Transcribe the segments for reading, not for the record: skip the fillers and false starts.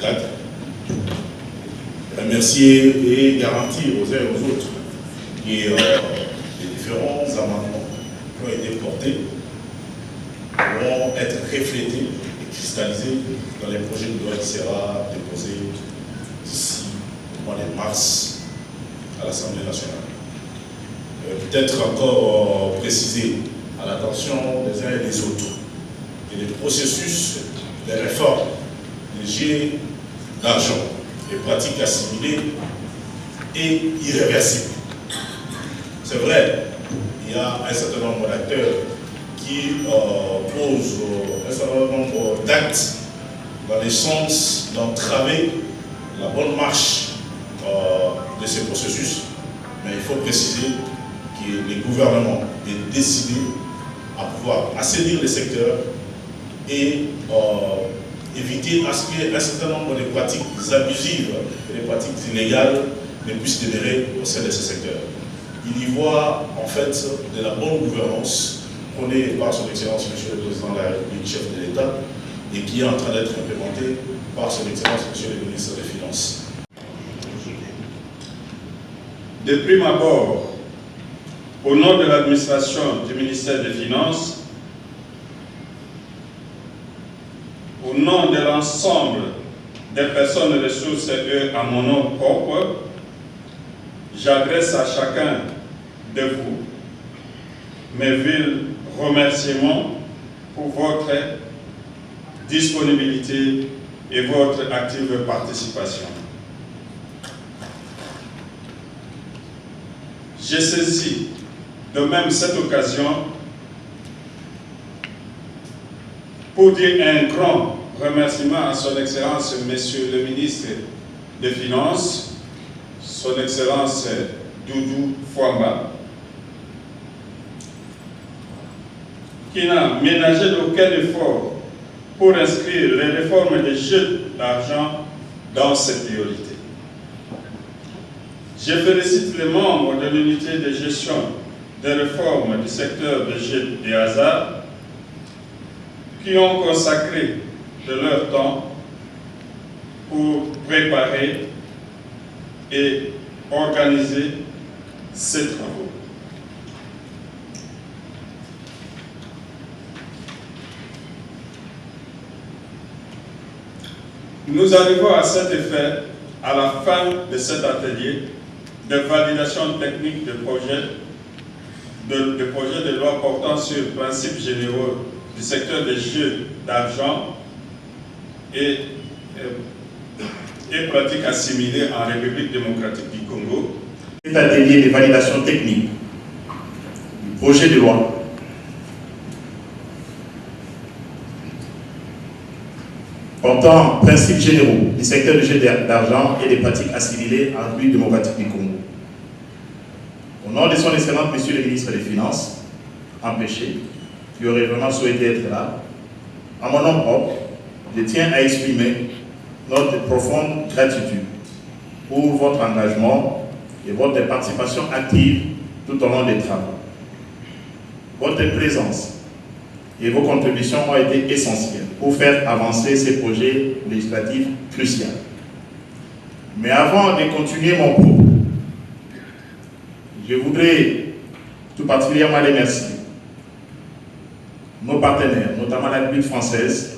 cadre. Remercier et garantir aux uns et aux autres que les différents amendements qui ont été portés vont être reflétés et cristallisés dans les projets de loi qui sera déposé d'ici au mois de mars à l'Assemblée nationale. Peut-être encore préciser à l'attention des uns et des autres que les processus de réforme des jets d'argent et pratiques assimilées est irréversible. C'est vrai, il y a un certain nombre d'acteurs qui posent un certain nombre d'actes dans le sens d'entraver la bonne marche de ces processus, mais il faut préciser que le gouvernement est décidé à pouvoir assainir les secteurs et éviter à ce qu'un certain nombre de pratiques abusives et de pratiques illégales ne puissent demeurer au sein de ces secteurs. Il y voit en fait de la bonne gouvernance prônée par son Excellence Monsieur le Président de la République, chef de l'État, et qui est en train d'être implémentée par son Excellence Monsieur le Ministre des Finances. De prime abord, au nom de l'administration du ministère des Finances, au nom de l'ensemble des personnes ressources et à mon nom propre, j'adresse à chacun de vous mes vils remerciements pour votre disponibilité et votre active participation. J'ai saisi de même cette occasion pour dire un grand remerciement à son Excellence, Monsieur le Ministre des Finances, son Excellence Doudou Fouamba, qui n'a ménagé aucun effort pour inscrire les réformes des jeux d'argent dans cette priorité. Je félicite les membres de l'unité de gestion des réformes du secteur des jeux et hasard qui ont consacré de leur temps pour préparer et organiser ces travaux. Nous arrivons à cet effet à la fin de cet atelier de validation technique de projet de loi portant sur les principes généraux du secteur des jeux d'argent et pratiques assimilées en République démocratique du Congo. Cet atelier de validation technique du projet de loi portant principes généraux du secteur du jeu d'argent et des pratiques assimilées en République démocratique du Congo. Au nom de son Excellence, Monsieur le Ministre des Finances, empêché, qui aurait vraiment souhaité être là, à mon nom propre, je tiens à exprimer notre profonde gratitude pour votre engagement et votre participation active tout au long des travaux. Votre présence et vos contributions ont été essentielles pour faire avancer ces projets législatifs cruciaux. Mais avant de continuer mon propos, je voudrais tout particulièrement remercier nos partenaires, notamment la République française,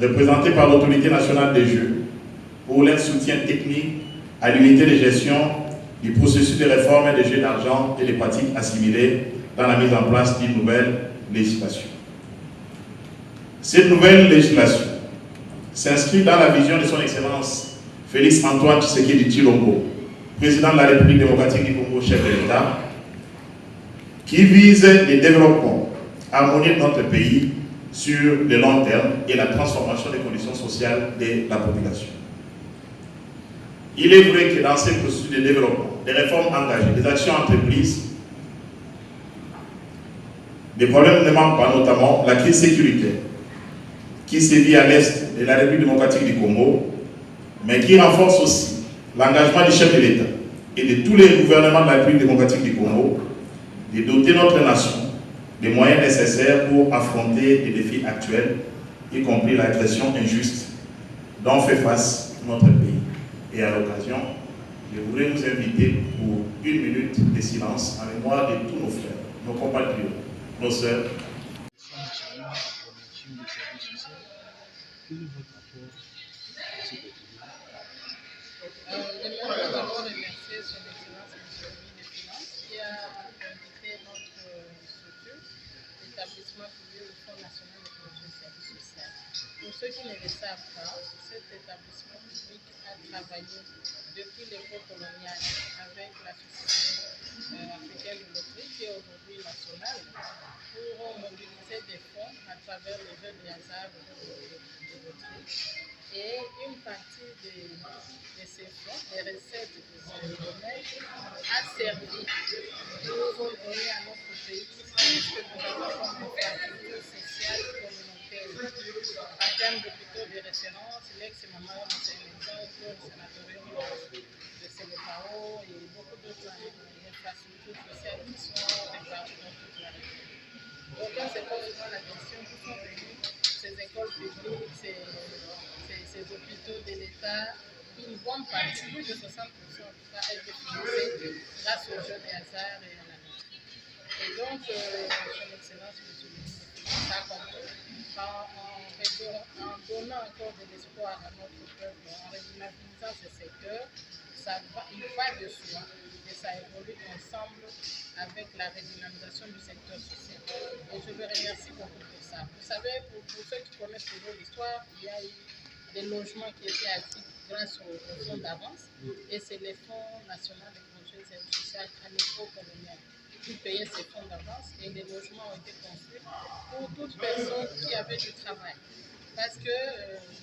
représentée par l'Autorité nationale des jeux, pour leur soutien technique à l'unité de gestion du processus de réforme des jeux d'argent et des pratiques assimilées dans la mise en place d'une nouvelle législation. Cette nouvelle législation s'inscrit dans la vision de son Excellence Félix Antoine Tshisekedi Tshilombo, président de la République démocratique du Congo, chef de l'État, qui vise le développement harmonieux de notre pays sur le long terme et la transformation des conditions sociales de la population. Il est vrai que dans ces processus de développement, des réformes engagées, des actions entreprises, des problèmes ne manquent pas, notamment la crise sécuritaire qui sévit à l'est de la République démocratique du Congo, mais qui renforce aussi l'engagement du chef de l'État et de tous les gouvernements de la République démocratique du Congo de doter notre nation des moyens nécessaires pour affronter les défis actuels, y compris l'agression injuste dont fait face notre pays. Et à l'occasion, je voudrais vous inviter pour 1 minute de silence en mémoire de tous nos frères, nos compatriotes, nos sœurs. J'aimerais d'abord remercier son Excellence M. le ministre des Finances qui a invité notre structure, l'établissement public du Fonds national de promotion du service social. Pour ceux qui ne le savent pas, cet établissement public a travaillé depuis l'époque coloniale avec la Société africaine de loterie qui est aujourd'hui nationale pour mobiliser des fonds à travers les jeux de hasard de loterie. Et une partie de ces fonds, des recettes de ce domaine, a servi pour donner à notre pays ce que nous avons comme infrastructure sociale communautaire. En termes d'hôpitaux de référence, l'ex-maman, c'est l'exemple, le sanatorium de Sélépao et beaucoup d'autres infrastructures sociales qui sont réparties dans toute la région. Donc, on se pose souvent la question où sont venues ces écoles publiques, ces hôpitaux de l'État, une bonne partie, plus de 60% en tout cas, est financée grâce aux jeux de hasard et à la loterie. Et donc, son Excellence, M. le ministre des Finances, a compris en donnant encore de l'espoir à notre peuple, en régionalisant ce secteur, il va de soi et ça évolue ensemble avec la régionalisation du secteur social. Et je le remercie beaucoup pour ça. Vous savez, pour ceux qui connaissent l'histoire, il y a eu des logements qui étaient acquis grâce au fonds d'avance et c'est le Fonds national de promotion du service social à l'époque coloniale qui payait ces fonds d'avance et les logements ont été construits pour toute personne qui avait du travail. Parce que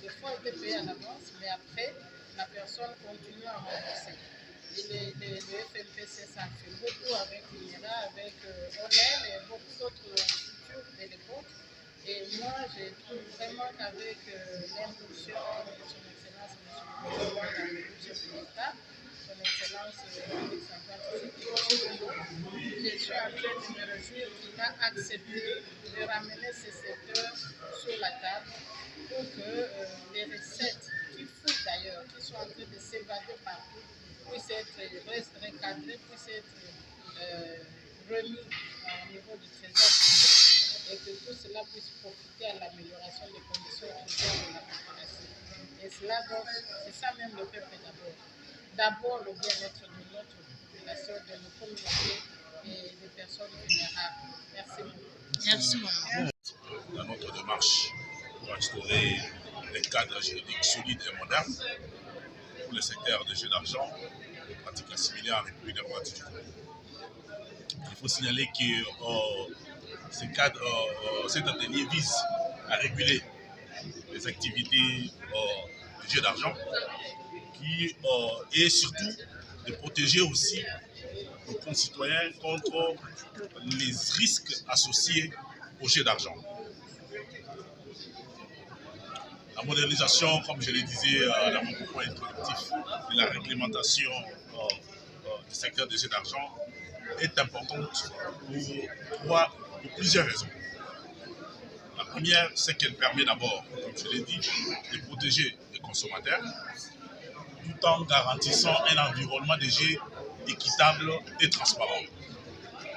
les fonds étaient payés à l'avance, mais après, la personne continue à rembourser. Et le FMPC, ça fait beaucoup avec l'INERA, avec ONER et beaucoup d'autres structures de l'époque. Et moi, je trouve vraiment qu'avec l'impulsion de son Excellence, M. le Président de l'État, son Excellence je suis en train de me réjouir qu'il a accepté de ramener ce secteur sur la table pour que les recettes qui foutent d'ailleurs, qui sont en train de s'évader partout, puissent être recadrées, puissent être remis au niveau du trésor public et que tout cela puisse profiter à l'amélioration des conditions sociales de la population. Et cela, donc, c'est ça même le peuple d'abord. D'abord le bien-être de notre population, de nos communautés et des personnes vulnérables. Merci beaucoup. Merci beaucoup. Dans notre démarche pour instaurer des cadres juridiques solides et modernes pour le secteur des jeux d'argent, des pratiques assimilées en République démocratique du Congo. Il faut signaler que cet atelier vise à réguler les activités des jeux d'argent et surtout de protéger aussi nos concitoyens contre les risques associés aux jeux d'argent. La modernisation, comme je le disais dans mon propos introductif, de la réglementation du secteur des jeux d'argent est importante pour plusieurs raisons. La première, c'est qu'elle permet d'abord, comme je l'ai dit, de protéger les consommateurs tout en garantissant un environnement de jeu équitable et transparent.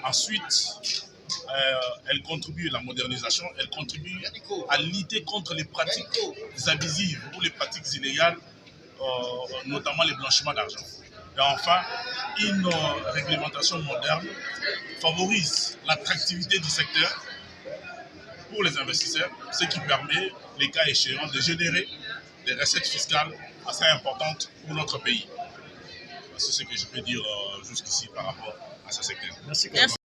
Ensuite, elle contribue, la modernisation, elle contribue à lutter contre les pratiques abusives ou les pratiques illégales, notamment les blanchiments d'argent. Et enfin, une réglementation moderne favorise l'attractivité du secteur pour les investisseurs, ce qui permet, les cas échéants, de générer des recettes fiscales assez importantes pour notre pays. C'est ce que je peux dire jusqu'ici par rapport à ce secteur. Merci.